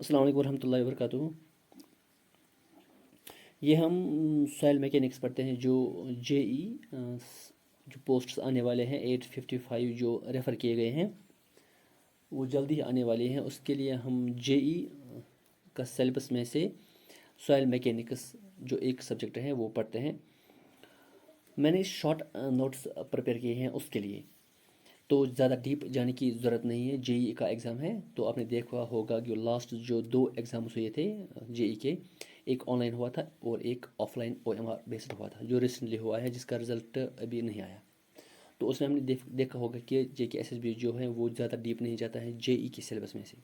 अस्सलाम वालेकुम रहमतुल्लाहि व बरकातुहू। ये हम सॉइल मैकेनिक्स पढ़ते हैं जो जेई जो पोस्ट्स आने वाले हैं 855 जो रेफ़र किए गए हैं वो जल्दी ही आने वाले हैं। उसके लिए हम जेई का सिलेबस में से सॉइल मैकेनिक्स जो एक सब्जेक्ट है वो पढ़ते हैं। मैंने शॉर्ट नोट्स प्रिपेयर किए हैं उसके लिए, तो ज़्यादा डीप जाने की ज़रूरत नहीं है। जेई का एग्ज़ाम है तो आपने देखा होगा कि लास्ट जो 2 एग्ज़ाम्स हुए थे जेई के, एक ऑनलाइन हुआ था और एक ऑफलाइन ओएमआर बेस्ड हुआ था जो रिसेंटली हुआ है, जिसका रिज़ल्ट अभी नहीं आया। तो उसमें हमने देखा होगा कि जेके एसएसबी जो है वो ज़्यादा डीप नहीं जाता है जेई के सिलेबस में से।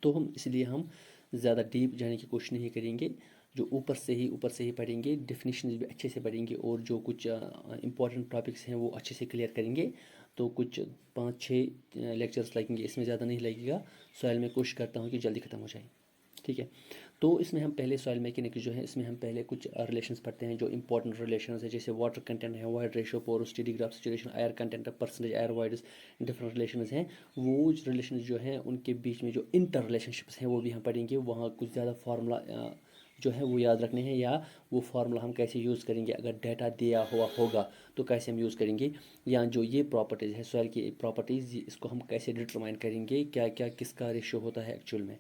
तो हम इसलिए हम ज़्यादा डीप जाने की कोशिश नहीं करेंगे, जो ऊपर से ही पढ़ेंगे, डेफिनेशंस भी अच्छे से पढ़ेंगे और जो कुछ इंपॉर्टेंट टॉपिक्स हैं वो अच्छे से क्लियर करेंगे। तो कुछ 5-6 लेक्चर्स लगेंगे, इसमें ज़्यादा नहीं लगेगा। सॉइल में कोशिश करता हूँ कि जल्दी ख़त्म हो जाए, ठीक है। तो इसमें हम पहले सॉइल मैकेनिक्स जो है इसमें हम पहले कुछ रिलेशंस पढ़ते हैं जो इंपॉर्टेंट रिलेशंस है, जैसे वाटर कंटेंट है, void ratio, porosity, degree of saturation, air content, percentage air wides, different relations हैं। वो रिलेशंस जो हैं उनके बीच में जो इंटर रिलेशनशिप्स हैं वो भी हम पढ़ेंगे। वहाँ कुछ ज़्यादा फार्मूला जो है वो याद रखने हैं, या वो फार्मूला हम कैसे यूज़ करेंगे, अगर डाटा दिया हुआ होगा तो कैसे हम यूज़ करेंगे, या जो ये प्रॉपर्टीज़ है सॉइल की प्रॉपर्टीज़ इसको हम कैसे डिटरमाइन करेंगे, क्या क्या किसका रेशियो होता है एक्चुअल में।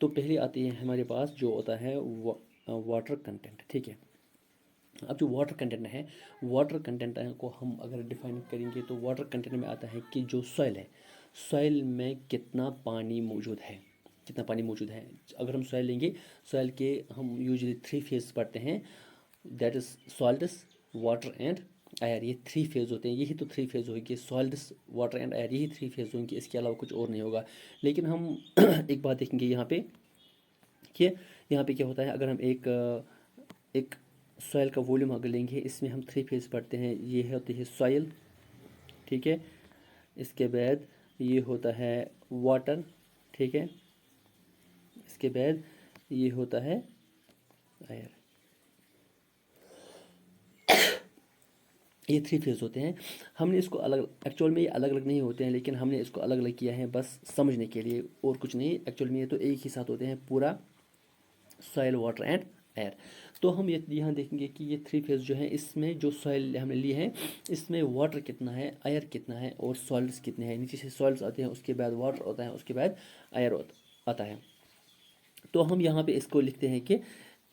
तो पहले आती है हमारे पास जो होता है वाटर कंटेंट, ठीक है। अब जो वाटर कंटेंट है, वाटर कंटेंट को हम अगर डिफाइन करेंगे तो वाटर कंटेंट में आता है कि जो सॉइल है, सॉइल में कितना पानी मौजूद है, कितना पानी मौजूद है। अगर हम सॉइल लेंगे, सॉइल के हम यूजुअली 3 फेज पढ़ते हैं, that is salts, water and air. ये 3 फेज होते हैं, यही तो 3 फेज होगी, सॉल्ट्स, वाटर एंड एयर, यही 3 फेज होंगे, इसके अलावा कुछ और नहीं होगा। लेकिन हम एक बात देखेंगे यहाँ पे कि यहाँ पे क्या होता है। अगर हम एक सॉइल का वॉल्यूम अगर लेंगे, इसमें हम 3 फेज पढ़ते हैं। ये होती है सॉइल, ठीक है। इसके बाद ये होता है वाटर, ठीक है। इसके बाद ये होता है एयर। ये 3 फेज होते हैं। हमने इसको अलग, एक्चुअल में ये अलग अलग नहीं होते हैं, लेकिन हमने इसको अलग अलग किया है बस समझने के लिए, और कुछ नहीं। एक्चुअल में ये तो एक ही साथ होते हैं, पूरा सॉइल, वाटर एंड एयर। तो हम ये यहाँ देखेंगे कि ये 3 फेज जो है, इसमें जो सॉइल हमने ली है इसमें वाटर कितना है, एयर कितना है और सॉइल्स कितने हैं। नीचे से सॉइल्स आते हैं, उसके बाद वाटर होता है, उसके बाद एयर आता है। तो हम यहाँ पे इसको लिखते हैं कि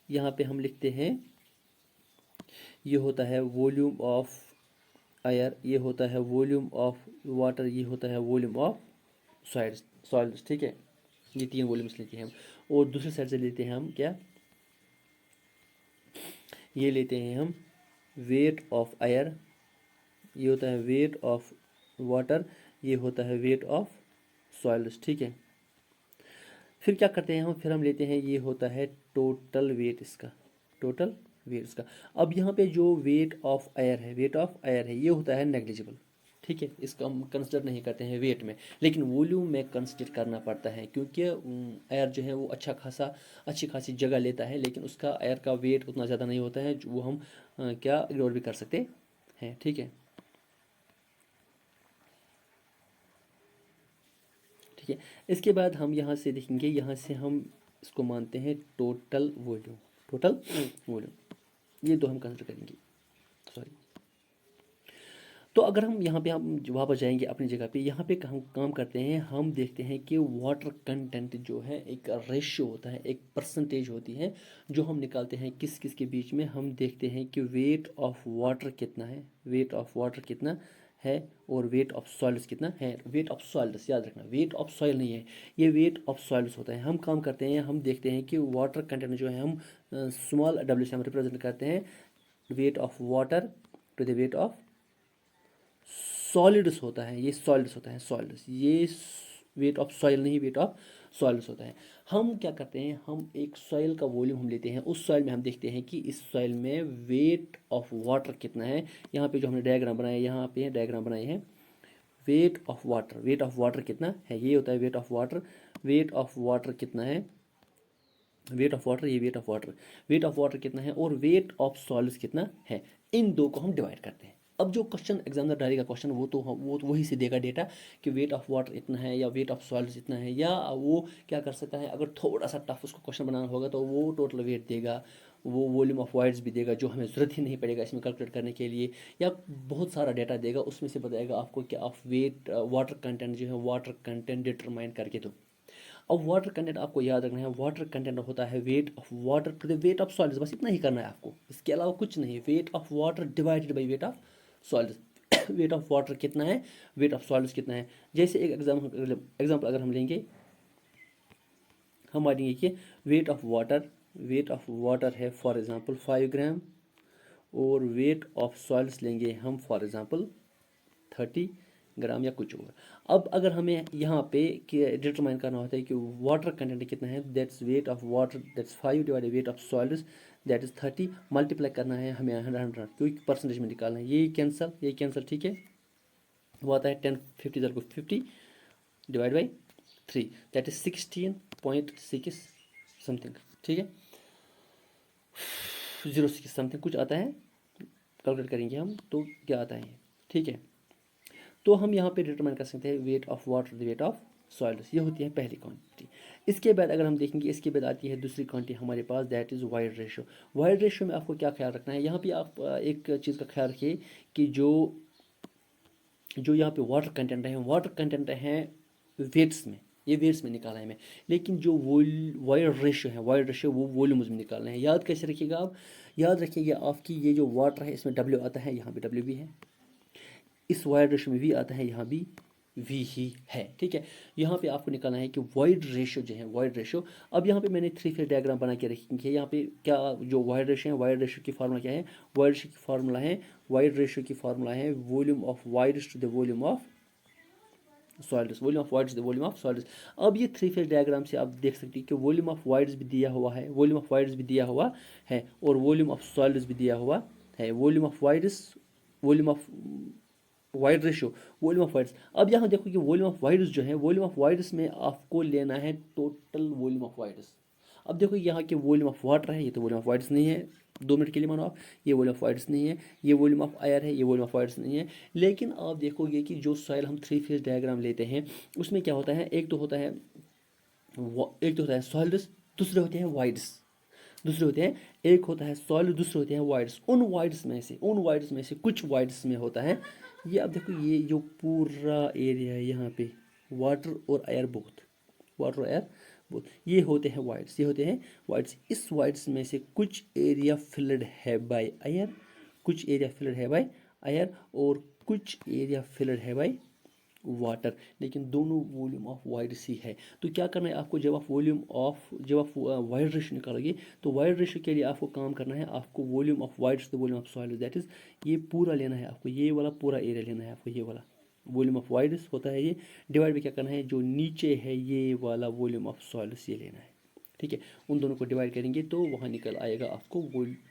यहाँ पे हम लिखते हैं ये होता है वॉल्यूम ऑफ एयर, ये होता है वॉल्यूम ऑफ वाटर, ये होता है वॉल्यूम ऑफ सॉइल्स, ठीक है। ये 3 वॉल्यूम्स लेते हैं हम। और दूसरी साइड से लेते हैं हम क्या, ये लेते हैं हम वेट ऑफ एयर, ये होता है वेट ऑफ वाटर, ये होता है वेट ऑफ सॉइल्स, ठीक है। फिर क्या करते हैं हम, फिर हम लेते हैं ये होता है टोटल वेट इसका, टोटल वेट इसका। अब यहाँ पे जो वेट ऑफ एयर है, वेट ऑफ एयर है, ये होता है नेग्लिजिबल, ठीक है। इसका हम कंसिडर नहीं करते हैं वेट में, लेकिन वॉल्यूम में कंसिडर करना पड़ता है, क्योंकि एयर जो है वो अच्छी खासी जगह लेता है, लेकिन उसका एयर का वेट उतना ज़्यादा नहीं होता है, वो हम क्या इग्नोर भी कर सकते हैं, ठीक है। ठीक है। इसके बाद हम यहाँ से देखेंगे, यहाँ से हम इसको मानते हैं टोटल वॉल्यूम, टोटल वॉल्यूम, ये दो हम कंसिडर करेंगे, सॉरी। तो अगर हम यहाँ पे हम वापस जाएंगे अपनी जगह पे, यहाँ पे हम काम करते हैं, हम देखते हैं कि वाटर कंटेंट जो है एक रेशियो होता है, एक परसेंटेज होती है जो हम निकालते हैं किस किस के बीच में। हम देखते हैं कि वेट ऑफ वाटर कितना है, वेट ऑफ वाटर कितना है, और वेट ऑफ सॉइल्स कितना है। वेट ऑफ सॉइल्स याद रखना, वेट ऑफ सॉइल नहीं है, ये वेट ऑफ सॉइल्स होता है। हम काम करते हैं, हम देखते हैं कि वाटर कंटेंट जो है हम स्मॉल डब्ल्यू से हम रिप्रेजेंट करते हैं weight of water to the weight of solids होता है, ये सॉलिड्स होता है, सॉलिड्स, ये वेट ऑफ सॉइल नहीं, वेट ऑफ सॉलिड्स होता है। हम क्या करते हैं, हम एक सॉइल का वॉल्यूम हम लेते हैं, उस सॉइल में हम देखते हैं कि इस सॉइल में वेट ऑफ वाटर कितना है। यहाँ पे जो हमने डायग्राम बनाया, यहाँ पे डायग्राम बनाए हैं, weight of water, wait of water कितना है, ये होता है weight of water. Wait of water कितना है, वेट ऑफ वाटर, ये वेट ऑफ वाटर कितना है, और वेट ऑफ सॉलिड्स कितना है। इन दो को हम डिवाइड करते हैं, अब जो क्वेश्चन एग्जामिनर डालेगा क्वेश्चन वो तो वही से देगा डेटा कि वेट ऑफ वाटर इतना है या वेट ऑफ सॉइल्स इतना है, या वो क्या कर सकता है, अगर थोड़ा सा टफ उसको क्वेश्चन बनाना होगा तो वो टोटल वेट देगा, वो वॉल्यूम ऑफ वाइड्स भी देगा जो हमें ज़रूरत ही नहीं पड़ेगा इसमें कैलकुलेट करने के लिए, या बहुत सारा डेटा देगा उसमें से बताएगा आपको कि आप वेट वाटर कंटेंट जो है वाटर कंटेंट डिटरमाइन करके दो। अब वाटर कंटेंट आपको याद रखना है, वाटर कंटेंट होता है weight of water to the weight of solids, बस इतना ही करना है आपको, इसके अलावा कुछ नहीं। Weight of water divided by wait of solids wait of water कितना है, वेट ऑफ सॉलिड्स कितना है। जैसे एक एग्जाम्पल अगर हम लेंगे, हम मानेंगे कि वेट ऑफ वाटर है फॉर एग्जांपल 5 ग्राम, और वेट ऑफ सॉइल्स लेंगे हम फॉर एग्जांपल 30 ग्राम या कुछ और। अब अगर हमें यहाँ पे डिटरमाइन करना होता है कि वाटर कंटेंट कितना है, that's wait of water that's 5 divided weight of soils that is 30, multiply करना है हमें 100 क्योंकि परसेंटेज में निकालना है, ये कैंसल ठीक है, वो आता है 10 50 divide by 3 that is 16.6 something, ठीक है 06 समथिंग कुछ आता है, कैलकुलेट करेंगे हम तो क्या आता है, ठीक है। तो हम यहाँ पे डिटरमाइन कर सकते हैं weight of water weight of soils, ये होती है पहली क्वांटिटी। इसके बाद अगर हम देखेंगे, इसके बाद आती है दूसरी क्वांटिटी हमारे पास, that is void ratio. Void ratio में आपको क्या ख्याल रखना है, यहाँ पे आप एक चीज़ का ख्याल रखिए कि जो यहाँ पे वाटर कंटेंट हैं वेट्स में, ये वेट्स में निकाला है हमें, लेकिन जो वाइड रेशियो वो वॉल्यूम्स में निकालना है। याद कैसे रखिएगा आप, याद रखिएगा आपकी ये जो वाटर है इसमें W आता है, यहाँ पे W भी है, इस वाइड रेशियो में भी आता है, यहाँ भी V ही है, ठीक है। यहाँ पे आपको निकालना है कि वाइड रेशियो जो है वाइड रेशियो। अब यहाँ पे मैंने 3 फेज डायग्राम बना के रखी है, यहाँ पे क्या जो वाइड रेशियो है, वाइड रेशियो की फार्मूला क्या है, वाइड रेशियो की फार्मूला है volume of voids to the volume of solids, volume of voids the volume of solids. अब ये 3 फेज डायग्राम से आप देख सकते हैं कि वॉल्यूम ऑफ वाइड्स भी दिया हुआ है, और वॉल्यूम ऑफ सॉलिड्स भी दिया हुआ है, volume of void ratio volume of voids. अब यहाँ देखो कि वॉल्यूम ऑफ वाइड्स जो है, वॉल्यूम ऑफ वाइड्स में आपको लेना है टोटल वॉल्यूम ऑफ वाइड्स। अब देखो यहाँ के वॉल्यूम ऑफ वाटर है, ये तो वॉल्यूम ऑफ वाइड्स नहीं है, 2 मिनट के लिए मानो आप, ये वॉल्यूम ऑफ वाइड्स नहीं है, ये वॉल्यूम ऑफ एयर है, ये वॉल्यूम ऑफ वाइड्स नहीं है। लेकिन आप देखोगे कि जो सॉइल हम 3 फेज डायग्राम लेते हैं उसमें क्या होता है, एक तो होता है सॉइल्स, दूसरे होते हैं वाइड्स, एक होता है सॉलिड, दूसरे होते हैं वाइड्स। उन वाइड्स में से कुछ वाइड्स में होता है ये, अब देखो ये जो पूरा एरिया है यहाँ पे वाटर और एयर बोथ ये होते हैं वाइड्स। इस वाइड्स में से कुछ एरिया फिल्ड है बाय एयर, और कुछ एरिया फिल्ड है बाय वाटर, लेकिन दोनों वॉल्यूम ऑफ वाइड्स ही है। तो क्या करना है आपको, जब आप वाइड रेशियो निकालोगे तो वाइड रेशियो के लिए आपको काम करना है, आपको वॉल्यूम ऑफ वाइड्स तो volume of soil, that is ये पूरा लेना है आपको, ये वाला पूरा एरिया लेना है आपको, ये वाला वॉल्यूम ऑफ वाइड्स होता है ये, डिवाइड में क्या करना है, जो नीचे है ये वाला वॉल्यूम ऑफ सॉइल्स ये लेना है, ठीक है। उन दोनों को डिवाइड करेंगे तो वहाँ निकल आएगा आपको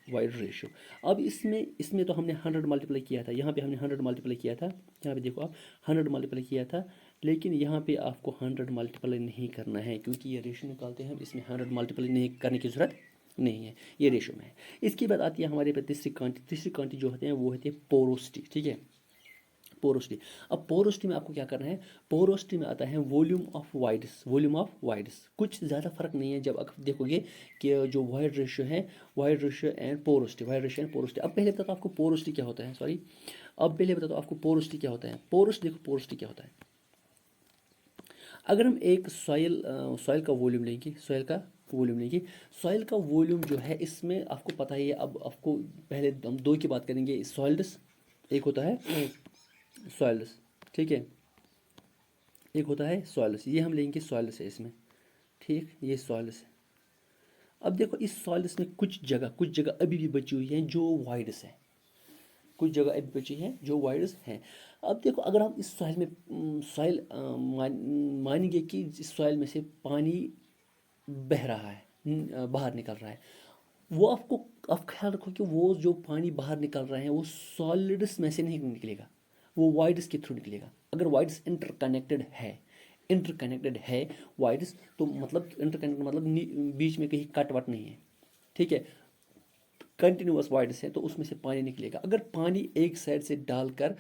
वाइड रेशियो। अब इसमें तो हमने 100 मल्टीप्लाई किया था, यहाँ पे हमने 100 मल्टीप्लाई किया था, यहाँ पे देखो आप 100 मल्टीप्लाई किया था, लेकिन यहाँ पे आपको 100 मल्टीप्लाई नहीं करना है क्योंकि ये रेशियो निकालते हैं हम, इसमें 100 मल्टीप्लाई नहीं करने की ज़रूरत नहीं है, ये रेशियो में है। इसके बाद आती है हमारे पे तीसरी क्वांटिटी जो होते हैं वो होती है पोरोसिटी, ठीक है, पोरोसिटी। अब पोरोसिटी में आपको क्या करना है, पोरोसिटी में आता है वॉल्यूम ऑफ वाइड्स, कुछ ज़्यादा फर्क नहीं है। जब आप देखोगे कि जो वाइड रेशियो एंड पोरोसिटी। अब पहले बता दो आपको पोरोसिटी क्या होता है, पोरोसिटी क्या होता है। पोरोसिटी क्या होता है, अगर हम एक सॉइल का वॉल्यूम लेंगे, सॉइल का वॉल्यूम जो है इसमें आपको पता ही है। अब आपको पहले हम 2 की बात करेंगे, सॉलिड्स एक होता है सॉइल्स, ठीक है, एक होता है सॉइल्स, ये हम लेंगे सॉइल्स है इसमें, ठीक, ये सॉइल्स है। अब देखो इस सॉइल्स में कुछ जगह अभी भी बची हुई हैं जो वाइड्स है, अब देखो अगर हम इस सॉइल मानेंगे कि इस सॉइल में से पानी बह रहा है, बाहर निकल रहा है, वो आप ख्याल रखो कि वो जो पानी बाहर निकल रहा है वो सॉलिड्स में से नहीं निकलेगा, वो वाइड्स के थ्रू निकलेगा। अगर वाइड्स इंटरकनेक्टेड है वाइड्स, तो मतलब इंटरकनेक्टेड मतलब बीच में कहीं कट वट नहीं है, ठीक है। कंटिन्यूअस वॉइड्स हैं तो उसमें से पानी निकलेगा। अगर पानी एक साइड से डालकर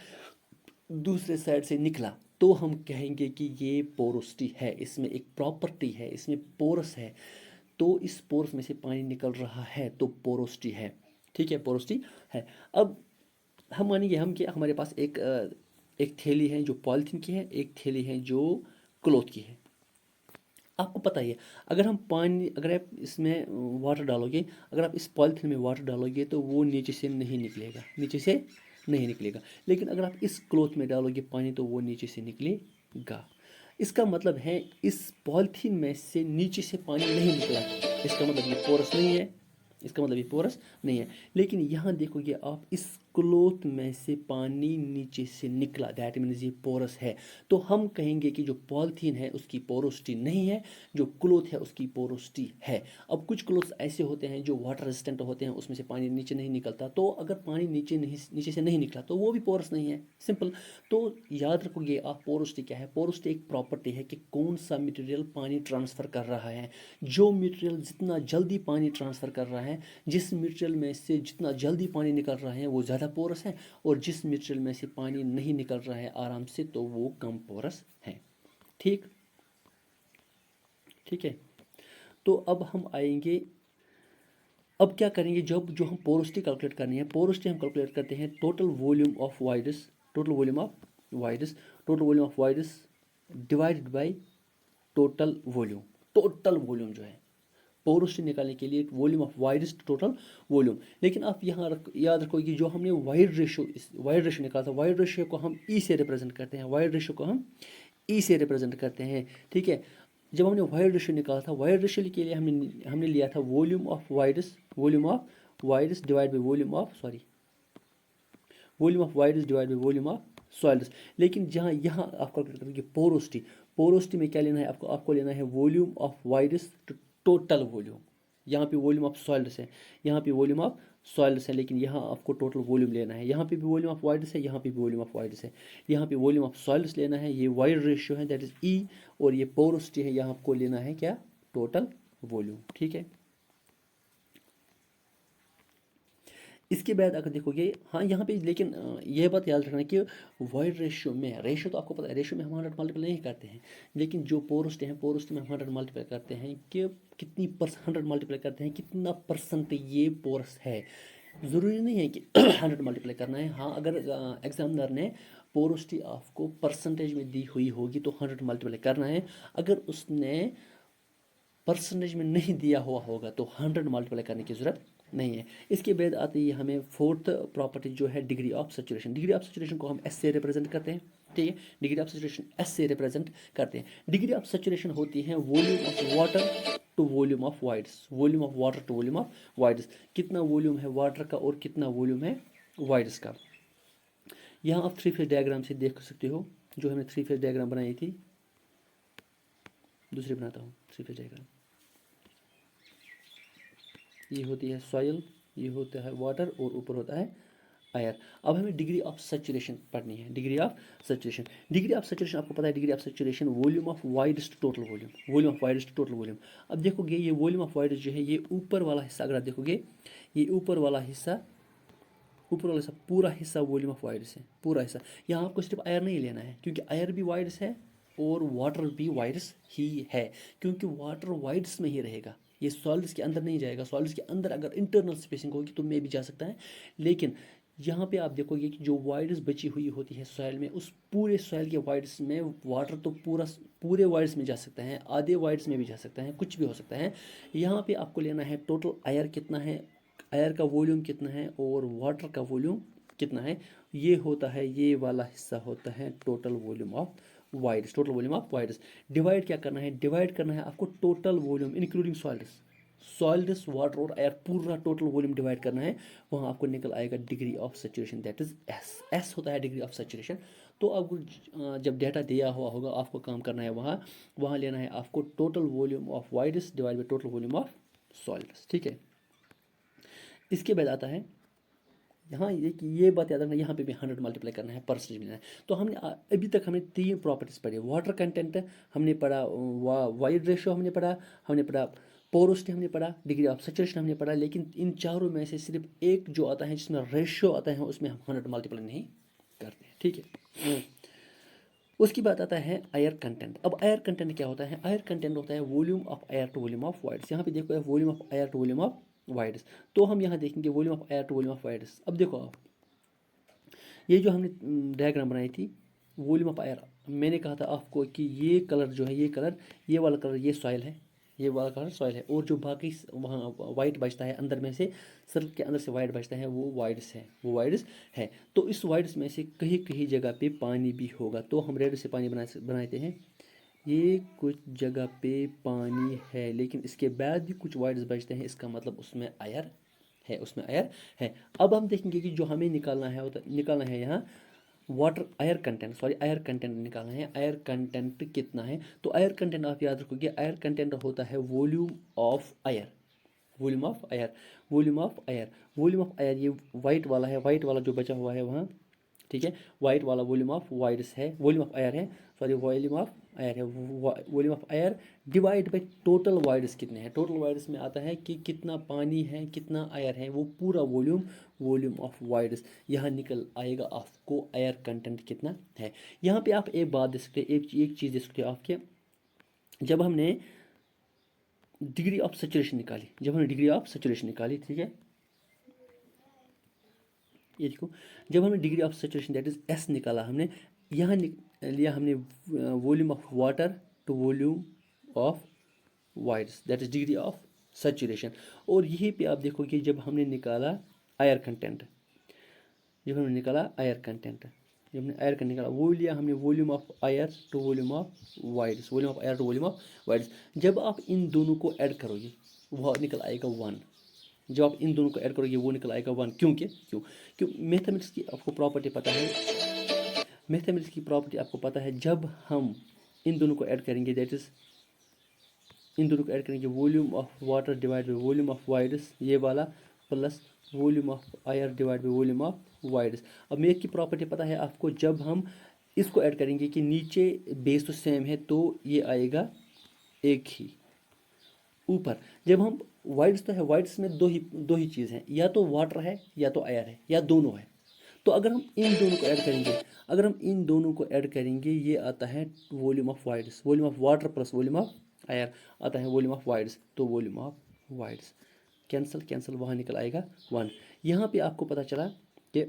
दूसरे साइड से निकला तो हम कहेंगे कि ये पोरोसिटी है, इसमें एक प्रॉपर्टी है, इसमें पोरस है, तो इस पोरस में से पानी निकल रहा है तो पोरोसिटी है। ठीक है, पोरोसिटी है। अब हम मानेंगे हम कि हमारे पास एक थैली है जो पॉलीथीन की है, एक थैली है जो क्लॉथ की है। आपको पता ही है अगर आप इसमें वाटर डालोगे, अगर आप इस पॉलीथीन में वाटर डालोगे तो वो नीचे से नहीं निकलेगा, नीचे से नहीं निकलेगा। लेकिन अगर आप इस क्लॉथ में डालोगे पानी तो वो नीचे से निकलेगा। इसका मतलब है इस पॉलीथीन में से नीचे से पानी नहीं निकला, इसका मतलब ये पोरस नहीं है, इसका मतलब ये पोरस नहीं है। लेकिन यहाँ देखोगे आप इस क्लॉथ में से पानी नीचे से निकला, दैट मीन्स ये पोरस है। तो हम कहेंगे कि जो पॉलीथीन है उसकी पोरोसिटी नहीं है, जो क्लॉथ है उसकी पोरोसिटी है। अब कुछ क्लॉथ्स ऐसे होते हैं जो वाटर रेजिस्टेंट होते हैं, उसमें से पानी नीचे नहीं निकलता, तो अगर पानी नीचे से नहीं निकला तो वो भी पोरस नहीं है, सिंपल। तो याद रखोगे आप पोरोसिटी क्या है। पोरोसिटी एक प्रॉपर्टी है कि कौन सा मटेरियल पानी ट्रांसफ़र कर रहा है। जो मटेरियल जितना जल्दी पानी ट्रांसफ़र कर रहा है, जिस मटेरियल में से जितना जल्दी पानी निकल रहा है वो ज़्यादा पोरस है, और जिस मटेरियल में से पानी नहीं निकल रहा है आराम से तो वो कम पोरस है। ठीक ठीक है। तो अब हम आएंगे, अब क्या करेंगे, जब जो हम पोरोसिटी कैलकुलेट करनी है, पोरोसिटी हम कैलकुलेट करते हैं total volume of voids, total volume of voids, total volume of voids divided by total volume. Total volume जो है पोरोसिटी निकालने के लिए volume of voids total volume. लेकिन आप यहाँ याद रखो कि जो हमने वाइड रेशियो निकाला था, वाइड रेशियो को हम ई से रिप्रेजेंट करते हैं, वाइड रेशियो को हम ई से रिप्रेजेंट करते हैं। ठीक है, जब हमने वाइड रेशियो निकाला था, वाइड रेशियो के लिए हमने लिया था volume of voids divide by volume of voids divide by volume of soils. लेकिन जहाँ यहाँ आप कैलकुलेट करेंगे पोरोसिटी, पोरोसिटी में क्या लेना है आपको लेना है volume of voids total volume. यहाँ पे वॉल्यूम ऑफ सॉइल्स है, यहाँ पे वॉल्यूम ऑफ सॉइल्स है, लेकिन यहाँ आपको टोटल वॉल्यूम लेना है। यहाँ पे भी वॉल्यूम ऑफ वाइडस है, यहाँ पे भी वॉल्यूम ऑफ वाइडस है, यहाँ पे वॉल्यूम ऑफ सॉइल्स लेना है। ये वाइड रेशियो है, दैट इज ई, और ये पोरोसिटी है, यहाँ आपको लेना है क्या, टोटल वॉल्यूम। ठीक है। इसके बाद अगर देखोगे, हाँ यहाँ पे लेकिन यह बात याद रखना कि वाइड रेशियो में, रेशियो तो आपको पता है, रेशियो में हम 100 मल्टीप्लाई नहीं करते हैं, लेकिन जो पोरोसिटी है पोरोसिटी में हम 100 मल्टीप्लाई करते हैं कि कितनी 100 मल्टीप्लाई करते हैं कितना परसेंट ये पोरस है। ज़रूरी नहीं है कि 100 मल्टीप्लाई करना है। हाँ, अगर एग्जामिनर ने पोरोसिटी आपको परसेंटेज में दी हुई होगी तो 100 मल्टीप्लाई करना है। अगर उसने परसेंटेज में नहीं दिया हुआ होगा तो 100 मल्टीप्लाई करने की ज़रूरत नहीं है। इसके बाद आती है हमें फोर्थ प्रॉपर्टी जो है degree of saturation. Degree of saturation को हम एस से रिप्रेजेंट करते हैं। ठीक है, डिग्री ऑफ सैचुरेशन एस से रिप्रेजेंट करते हैं। डिग्री ऑफ सैचुरेशन होती है volume of water to volume of voids, volume of water to volume of voids. कितना वॉल्यूम है वाटर का और कितना वॉल्यूम है वाइड्स का। यहाँ आप 3 फेज डायग्राम से देख सकते हो, जो हमने 3 फेज डायग्राम बनाई थी। दूसरी बनाता हूँ 3 फेज डायग्राम। ये होती है सॉइल, ये होता है वाटर, और ऊपर होता है एयर। अब हमें डिग्री ऑफ सैचुरेशन पढ़नी है। Degree of saturation, degree of saturation आपको पता है, degree of saturation volume of voids to total volume, volume of voids to total volume. अब देखोगे ये वॉल्यूम ऑफ वाइडस जो है, ये ऊपर वाला हिस्सा अगर आप देखोगे, ये ऊपर वाला हिस्सा पूरा हिस्सा वॉल्यूम ऑफ वाइडस है, पूरा हिस्सा। यहाँ आपको सिर्फ एयर नहीं लेना है, क्योंकि एयर भी वाइडस है और वाटर भी वाइडस ही है, क्योंकि वाटर वाइडस में ही रहेगा, ये सॉलिड्स के अंदर नहीं जाएगा। सॉलिड्स के अंदर अगर इंटरनल स्पेसिंग होगी तो में भी जा सकता है, लेकिन यहाँ पे आप देखोगे कि जो वाइड्स बची हुई होती है सॉइल में, उस पूरे सॉइल के वाइड्स में वाटर तो पूरे वाइड्स में जा सकता है, आधे वाइड्स में भी जा सकता है, कुछ भी हो सकता है। यहाँ पे आपको लेना है टोटल एयर कितना है, एयर का वॉल्यूम कितना है और वाटर का वॉल्यूम कितना है। ये होता है, ये वाला हिस्सा होता है total volume of wides, total volume of wides. Divide क्या करना है, डिवाइड करना है आपको total volume including solids water और एयर, पूरा टोटल वॉल्यूम डिवाइड करना है। वहाँ आपको निकल आएगा degree of saturation, that is S. S होता है डिग्री ऑफ सैचुरेशन। तो आपको जब डाटा दिया हुआ होगा आपको काम करना है, वहाँ लेना है आपको total volume of wides divide by total volume of solids. ठीक है। इसके बाद आता है यहाँ ये बात याद रखना, यहाँ पे भी 100 मल्टीप्लाई करना है, परसेंटेज मिलना है। तो हमने अभी तक हमने 3 प्रॉपर्टीज पढ़ी। वाटर कंटेंट हमने पढ़ा, वाइड रेशियो हमने पढ़ा पोरोसिटी हमने पढ़ा, डिग्री ऑफ सैचुरेशन हमने पढ़ा, लेकिन इन चारों में से सिर्फ एक जो आता है जिसमें रेशियो आता है उसमें हम 100 मल्टीप्लाई नहीं करते हैं, ठीक है। उसकी बात आता है एयर कंटेंट। अब एयर कंटेंट क्या होता है? एयर कंटेंट होता है volume of air to volume of voids. यहाँ पे देखो volume of air to volume of voids, तो हम यहाँ देखेंगे volume of air to volume of voids. अब देखो आप, ये जो हमने डायग्राम बनाई थी वॉल्यूम ऑफ एयर, मैंने कहा था आपको कि ये कलर जो है, ये कलर, ये वाला कलर ये सॉइल है, ये वाला कलर सॉइल है, और जो बाकी वहाँ वाइट बचता है अंदर में से, सर्कल के अंदर से वाइट बचता है, वो वाइड्स है, वो वाइड्स है। तो इस वाइड्स में से कहीं कहीं जगह पे पानी भी होगा, तो हम रेड से पानी बनाते हैं। ये कुछ जगह पे पानी है, लेकिन इसके बाद भी कुछ वाइड्स बचते हैं, इसका मतलब उसमें एयर है, उसमें एयर है। अब हम देखेंगे कि जो हमें निकालना है यहाँ water air content, sorry air content निकालना है। एयर कंटेंट कितना है? तो एयर कंटेंट आप याद रखोगे, एयर कंटेंट होता है volume of air, volume of air, volume of air, volume of air. ये वाइट वाला है, वाइट वाला जो बचा हुआ है वहाँ, ठीक है, वाइट वाला वॉल्यूम ऑफ वाइड्स है, वॉल्यूम ऑफ एयर है, सॉरी वॉल्यूम ऑफ एयर है, volume of air divide by total wides कितने हैं। टोटल वाइड्स में आता है कि कितना पानी है, कितना एयर है, वो पूरा वॉल्यूम, वॉल्यूम ऑफ वाइड्स। यहाँ निकल आएगा आपको एयर कंटेंट कितना है। यहाँ पे आप एक बात दे सकते हैं, एक चीज़ दे सकते हो आपके, जब हमने डिग्री ऑफ सैचुरेशन निकाली, ठीक है, ये देखो, जब हमने degree of saturation that is S निकाला, हमने यहाँ लिया हमने volume of water to volume of voids, that is degree of saturation. और यहीं पे आप देखोगे जब हमने निकाला एयर कंटेंट, जब हमने निकाला एयर कंटेंट, जब हमने एयर कंटेंट निकाला, वो लिया हमने volume of air to volume of voids, volume of air to volume of voids. जब आप इन दोनों को ऐड करोगे वो निकल आएगा 1। जब आप इन दोनों को ऐड करोगे वो निकल आएगा 1। क्यों मैथमेटिक्स की आपको प्रॉपर्टी पता है, मैथमेटिक्स की प्रॉपर्टी आपको पता है, जब हम इन दोनों को ऐड करेंगे, दैट इज इन दोनों को ऐड करेंगे volume of water divide by volume of wides, ये वाला, plus volume of air divide by volume of voids. अब मेथ की प्रॉपर्टी पता है आपको, जब हम इसको ऐड करेंगे कि नीचे बेस तो सेम है तो ये आएगा एक ही, ऊपर जब हम वाइड्स तो है, वाइड्स में दो ही चीज़ हैं, या तो वाटर है या तो एयर है या दोनों है। तो अगर हम इन दोनों को ऐड करेंगे, ये आता है volume of voids, volume of water plus volume of air आता है वॉल्यूम ऑफ वाइड्स, तो वॉल्यूम ऑफ वाइड्स कैंसल वहाँ निकल आएगा 1। यहाँ पे आपको पता चला कि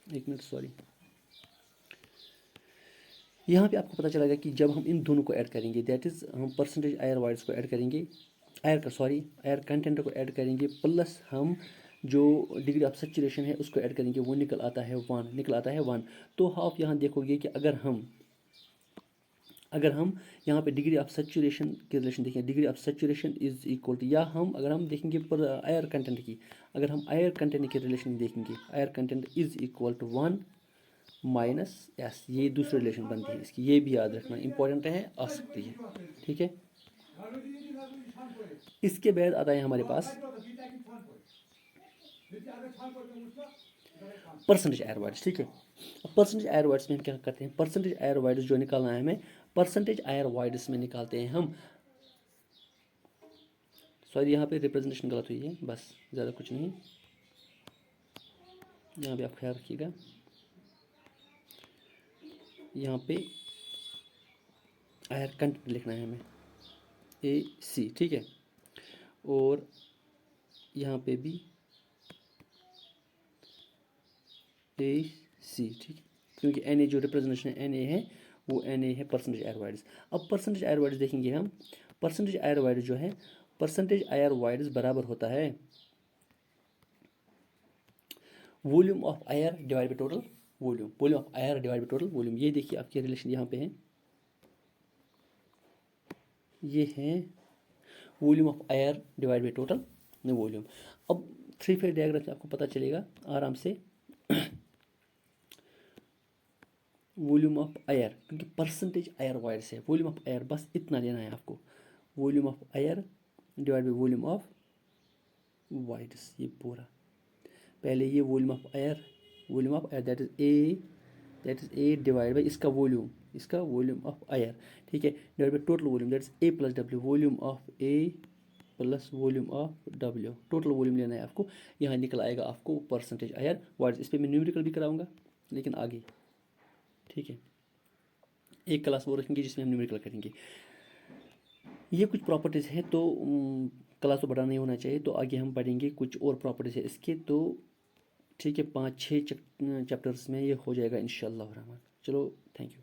एक मिनट, सॉरी, यहाँ पे आपको पता चलेगा कि जब हम इन दोनों को ऐड करेंगे, दैट इज़ हम परसेंटेज एयर वाइड्स को ऐड करेंगे, एयर कंटेंट को ऐड करेंगे, प्लस हम जो डिग्री ऑफ सैचुरेशन है उसको ऐड करेंगे, वो निकल आता है 1। तो आप यहाँ देखोगे कि अगर हम यहाँ पे डिग्री ऑफ सैचुरेशन की रिलेशन देखें, degree of saturation is equal to, या हम अगर हम देखेंगे पर एयर कंटेंट की, अगर हम एयर कंटेंट की रिलेशन देखेंगे, air content is equal to 1 minus S, ये दूसरी रिलेशन बनती है इसकी, ये भी याद रखना इंपॉर्टेंट है, आ सकती है, ठीक है। इसके बाद आता है हमारे पास परसेंटेज एयर वाइड्स, ठीक है। अब परसेंटेज एयर वाइड्स में हम क्या करते हैं, परसेंटेज एयर वाइड्स जो निकालना है हमें, परसेंटेज एयर वाइड्स में निकालते हैं हम, सॉरी यहाँ पे रिप्रेजेंटेशन गलत हुई है, बस ज़्यादा कुछ नहीं, यहाँ पे आप ख्याल रखिएगा, यहाँ पे एयर कंटेंट लिखना है हमें AC, ठीक है, और यहाँ पे भी AC, ठीक है, क्योंकि NA जो रिप्रेजेंटेशन NA है वो NA है परसेंटेज एयर वाइड्स। अब परसेंटेज एयर वाइड्स देखेंगे हम, परसेंटेज एयर वाइड्स जो है, परसेंटेज एयर वाइड्स बराबर होता है volume of air divide by total volume, volume of air divide by total volume. ये देखिए आपकी रिलेशन यहाँ पे है, ये है volume of air divide by total volume. अब 3 फेज डायग्राम से आपको पता चलेगा आराम से, वॉल्यूम ऑफ एयर, क्योंकि परसेंटेज एयर वाइड से वॉल्यूम ऑफ एयर, बस इतना लेना है आपको, volume of air divide by volume of wides, ये पूरा, पहले ये volume of air that is that is a divide by इसका वॉल्यूम ऑफ एयर, ठीक है, divide by total volume, that is a plus W, volume of A plus volume of W, total volume लेना है आपको। यहाँ निकल आएगा आपको परसेंटेज एयर वाट। इस पर मैं न्यूमेरिकल भी कराऊंगा लेकिन आगे, ठीक है, एक क्लास वो रखेंगे जिसमें हम न्यूमेरिकल करेंगे। ये कुछ प्रॉपर्टीज़ हैं, तो क्लास तो बड़ा नहीं होना चाहिए, तो आगे हम पढ़ेंगे कुछ और प्रॉपर्टीज़ है इसके, तो ठीक है 5-6 चैप्टर्स में ये हो जाएगा इंशाअल्लाह रहमान। चलो, थैंक यू।